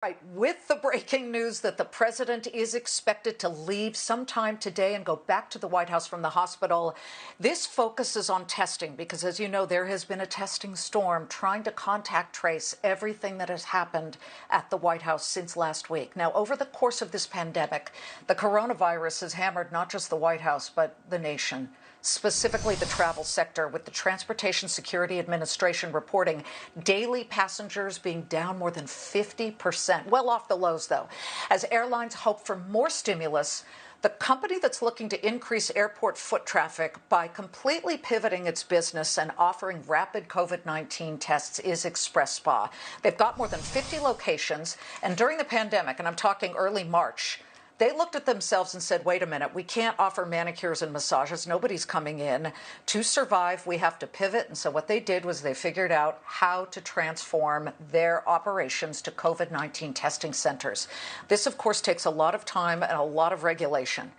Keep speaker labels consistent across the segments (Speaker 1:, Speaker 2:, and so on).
Speaker 1: Right, with the breaking news that the president is expected to leave sometime today and go back to the White House from the hospital, this focuses on testing because, as you know, there has been a testing storm trying to contact trace everything that has happened at the White House since last week. Now, over the course of this pandemic, the coronavirus has hammered not just the White House, but the nation, specifically the travel sector, with the Transportation Security Administration reporting daily passengers being down more than 50%, well off the lows, though. As airlines hope for more stimulus, the company that's looking to increase airport foot traffic by completely pivoting its business and offering rapid COVID-19 tests is XpresSpa. They've got more than 50 locations, and during the pandemic, and I'm talking early March, they looked at themselves and said, wait a minute, we can't offer manicures and massages. Nobody's coming in. To survive, we have to pivot. And so what they did was they figured out how to transform their operations to COVID-19 testing centers. This, of course, takes a lot of time and a lot of regulation.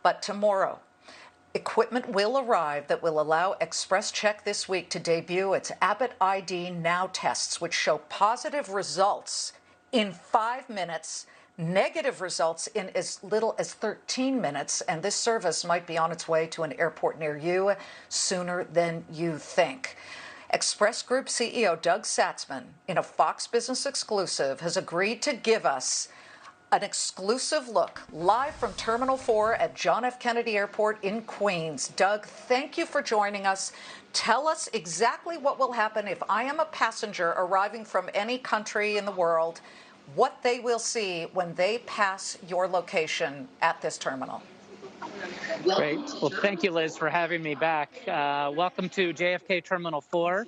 Speaker 1: But tomorrow, equipment will arrive that will allow XpresCheck this week to debut its Abbott ID Now tests, which show positive results in 5 minutes, negative results in as little as 13 minutes, and this service might be on its way to an airport near you sooner than you think. Express Group CEO Doug Satzman, in a Fox Business exclusive, has agreed to give us an exclusive look live from Terminal 4 at John F. Kennedy Airport in Queens. Doug, thank you for joining us. Tell us exactly what will happen if I am a passenger arriving from any country in the world, what they will see when they pass your location at this terminal.
Speaker 2: Great. Well, thank you, Liz, for having me back. Welcome to JFK Terminal 4.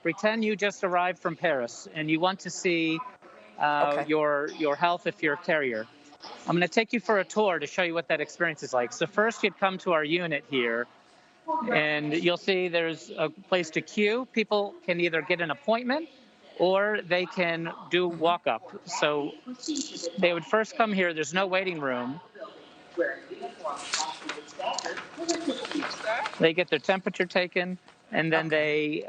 Speaker 2: Pretend you just arrived from Paris and you want to see your health if you're a carrier. I'm going to take you for a tour to show you what that experience is like. So first you'd come to our unit here, and you'll see there's a place to queue. People can either get an appointment or they can do walk-up. So they would first come here. There's no waiting room. They get their temperature taken, and then they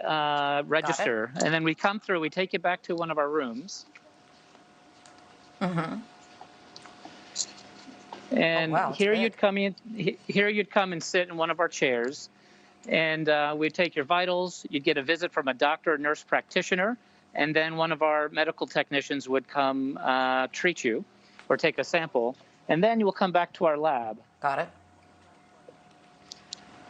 Speaker 2: register. And then we come through. We take you back to one of our rooms. And here you'd come in. Here you'd come and sit in one of our chairs, and we'd take your vitals. You'd get a visit from a doctor or nurse practitioner. And then one of our medical technicians would come treat you or take a sample. And then you will come back to our lab.
Speaker 1: Got it.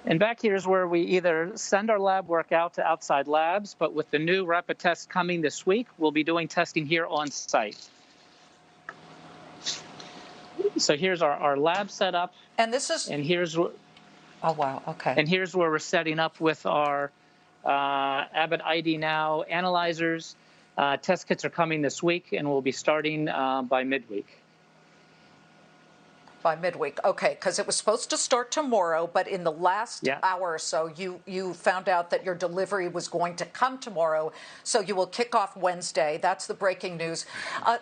Speaker 2: And back here is where we either send our lab work out to outside labs, but with the new rapid tests coming this week, we'll be doing testing here on site. So here's our lab setup.
Speaker 1: And this is...
Speaker 2: And here's...
Speaker 1: Oh, wow. Okay.
Speaker 2: And here's where we're setting up with our Abbott ID Now analyzers. Test kits are coming this week, and we'll be starting by midweek.
Speaker 1: By midweek, okay, because it was supposed to start tomorrow, but in the last hour or so, you found out that your delivery was going to come tomorrow, so you will kick off Wednesday. That's the breaking news.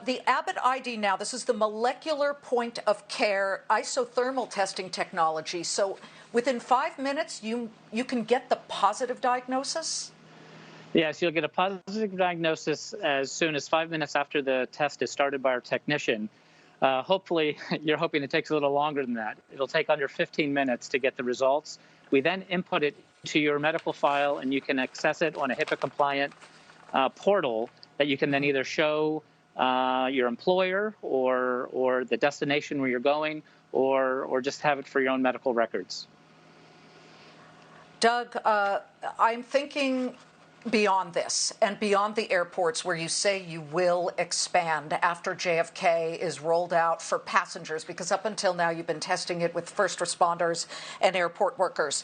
Speaker 1: The Abbott ID Now, this is the molecular point of care isothermal testing technology. So within 5 minutes, you can get the positive diagnosis?
Speaker 2: Yes, you'll get a positive diagnosis as soon as 5 minutes after the test is started by our technician. Hopefully, you're hoping it takes a little longer than that. It'll take under 15 minutes to get the results. We then input it to your medical file, and you can access it on a HIPAA-compliant portal that you can then either show your employer or the destination where you're going, or just have it for your own medical records.
Speaker 1: Doug, I'm thinking beyond this and beyond the airports where you say you will expand after JFK is rolled out for passengers, because up until now you've been testing it with first responders and airport workers.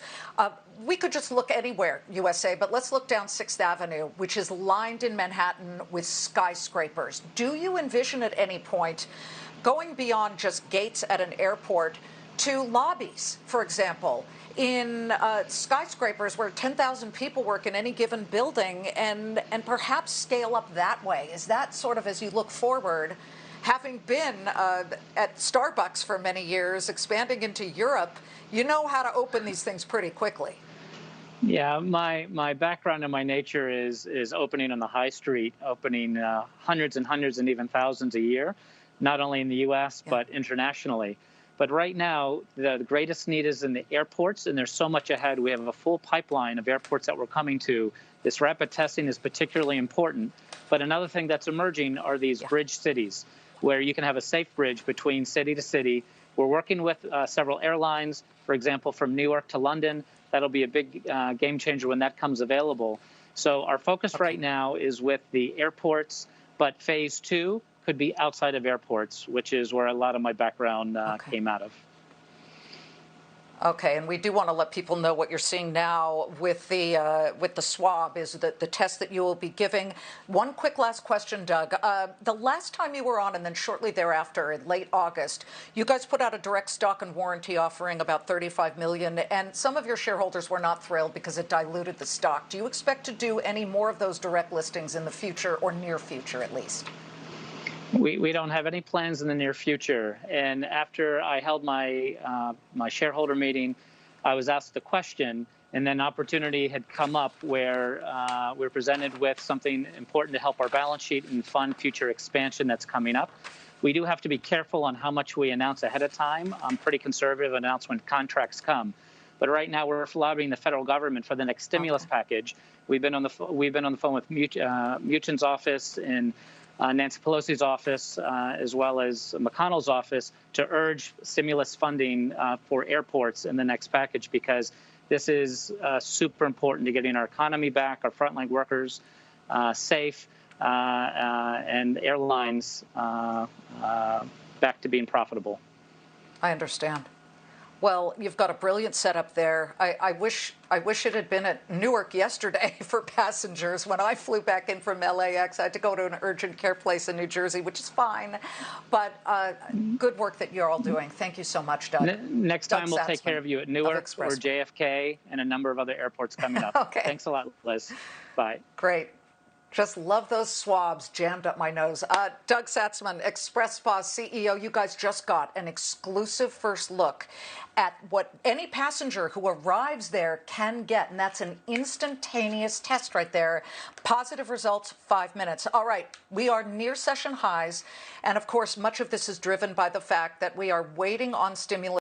Speaker 1: We could just look anywhere, USA, but let's look down 6th Avenue, which is lined in Manhattan with skyscrapers. Do you envision at any point going beyond just gates at an airport to lobbies, for example, in skyscrapers where 10,000 people work in any given building, and perhaps scale up that way? Is that sort of, as you look forward, having been at Starbucks for many years, expanding into Europe, you know how to open these things pretty quickly?
Speaker 2: Yeah, my background and my nature is opening on the high street, opening hundreds and hundreds and even thousands a year, not only in the U.S. but internationally. But right now, the greatest need is in the airports, and there's so much ahead. We have a full pipeline of airports that we're coming to. This rapid testing is particularly important. But another thing that's emerging are these bridge cities, where you can have a safe bridge between city to city. We're working with several airlines, for example, from New York to London. That'll be a big game changer when that comes available. So our focus right now is with the airports, but phase 2 could be outside of airports, which is where a lot of my background came out of.
Speaker 1: Okay, and we do want to let people know what you're seeing now with the swab is the test that you will be giving. One quick last question, Doug. The last time you were on, and then shortly thereafter, in late August, you guys put out a direct stock and warranty offering about $35 million, and some of your shareholders were not thrilled because it diluted the stock. Do you expect to do any more of those direct listings in the future, or near future at least?
Speaker 2: We don't have any plans in the near future. And after I held my my shareholder meeting, I was asked the question, and then opportunity had come up where we're presented with something important to help our balance sheet and fund future expansion that's coming up. We do have to be careful on how much we announce ahead of time. I'm pretty conservative, announce when contracts come. But right now we're lobbying the federal government for the next stimulus package. We've been on the phone with Mnuchin's office and Nancy Pelosi's office, as well as McConnell's office, to urge stimulus funding for airports in the next package, because this is super important to getting our economy back, our frontline workers safe, and airlines back to being profitable.
Speaker 1: I understand. Well, you've got a brilliant setup there. I wish it had been at Newark yesterday for passengers. When I flew back in from LAX, I had to go to an urgent care place in New Jersey, which is fine. But good work that you're all doing. Thank you so much, Doug.
Speaker 2: Next time we'll
Speaker 1: Satzman
Speaker 2: take care of you at Newark or JFK and a number of other airports coming up.
Speaker 1: Okay.
Speaker 2: Thanks a lot, Liz. Bye.
Speaker 1: Great. Just love those swabs jammed up my nose. Doug Satzman, XpresSpa CEO, you guys just got an exclusive first look at what any passenger who arrives there can get, and that's an instantaneous test right there. Positive results, 5 minutes. All right, we are near session highs, and of course, much of this is driven by the fact that we are waiting on stimulus.